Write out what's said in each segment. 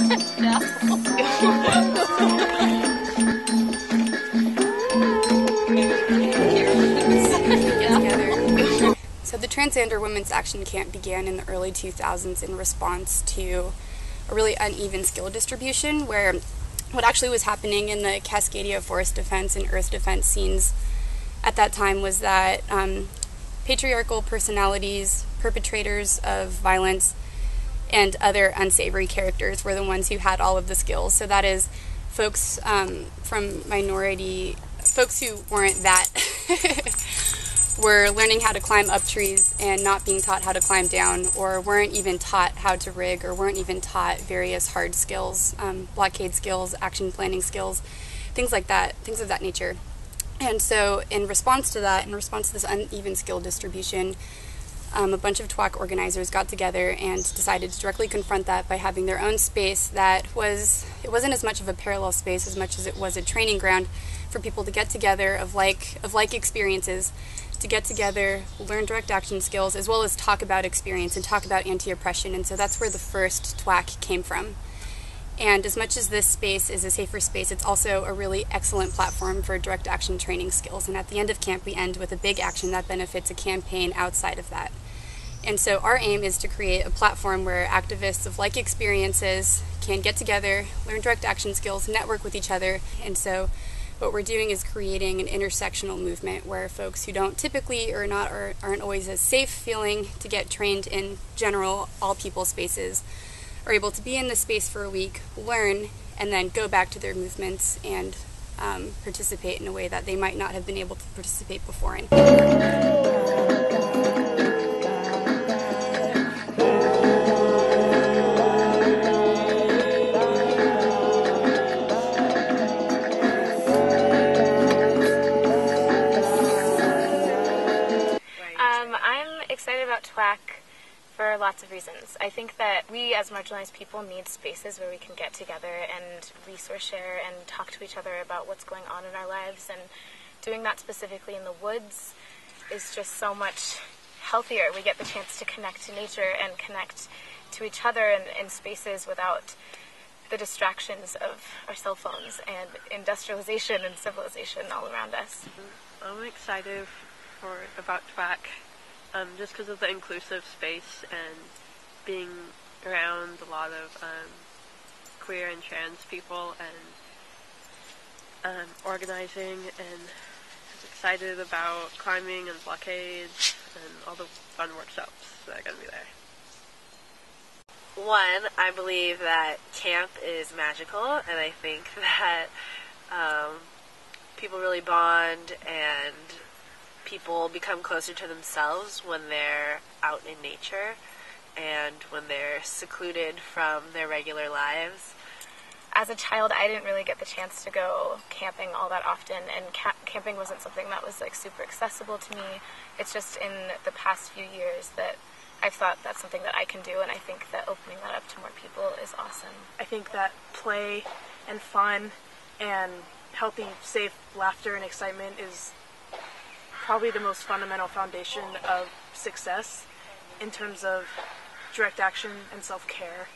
So the Transgender Women's Action Camp began in the early 2000s in response to a really uneven skill distribution, where what actually was happening in the Cascadia forest defense and earth defense scenes at that time was that patriarchal personalities, perpetrators of violence, and other unsavory characters were the ones who had all of the skills. So that is folks from minority, folks who weren't that were learning how to climb up trees and not being taught how to climb down, or weren't even taught how to rig, or weren't even taught various hard skills, blockade skills, action planning skills, things like that, things of that nature. And so in response to that, in response to this uneven skill distribution, a bunch of TWAC organizers got together and decided to directly confront that by having their own space that it wasn't as much of a parallel space as much as it was a training ground for people to get together of like experiences, to get together, learn direct action skills, as well as talk about experience and talk about anti-oppression. And so that's where the first TWAC came from. And as much as this space is a safer space, it's also a really excellent platform for direct action training skills. And at the end of camp, we end with a big action that benefits a campaign outside of that. And so our aim is to create a platform where activists of like experiences can get together, learn direct action skills, network with each other. And so what we're doing is creating an intersectional movement where folks who don't typically or aren't always as safe feeling to get trained in general all people spaces are able to be in the space for a week, learn, and then go back to their movements and participate in a way that they might not have been able to participate before in. I'm excited about TWAC for lots of reasons. I think that we as marginalized people need spaces where we can get together and resource share and talk to each other about what's going on in our lives, and doing that specifically in the woods is just so much healthier. We get the chance to connect to nature and connect to each other in spaces without the distractions of our cell phones and industrialization and civilization all around us. I'm excited about TWAC. Just because of the inclusive space and being around a lot of queer and trans people and organizing, and just excited about climbing and blockades and all the fun workshops that are going to be there. One, I believe that camp is magical, and I think that people really bond and people become closer to themselves when they're out in nature and when they're secluded from their regular lives. As a child, I didn't really get the chance to go camping all that often, and camping wasn't something that was like super accessible to me. It's just in the past few years that I've thought that's something that I can do, and I think that opening that up to more people is awesome. I think that play and fun and healthy, safe laughter and excitement is probably the most fundamental foundation of success in terms of direct action and self-care.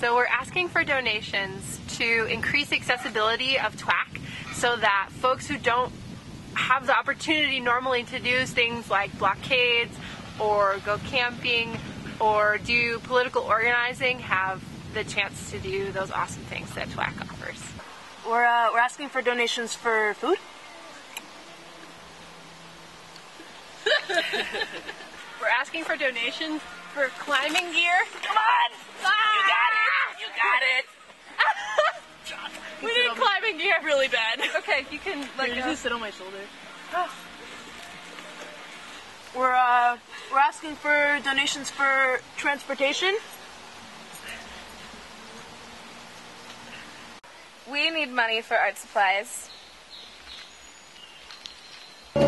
So we're asking for donations to increase accessibility of TWAC so that folks who don't have the opportunity normally to do things like blockades or go camping or do political organizing have the chance to do those awesome things that TWAC offers. We're asking for donations for food. We're asking for donations for climbing gear. Come on! Ah! You got it! We need climbing gear really bad. Okay, you can Here, you can sit on my shoulder. We're asking for donations for transportation. We need money for art supplies. And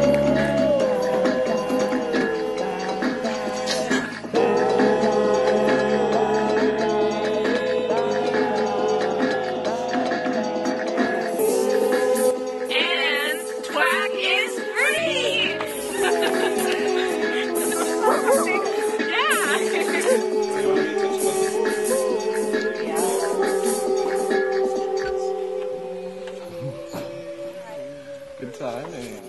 TWAC is free! Good timing.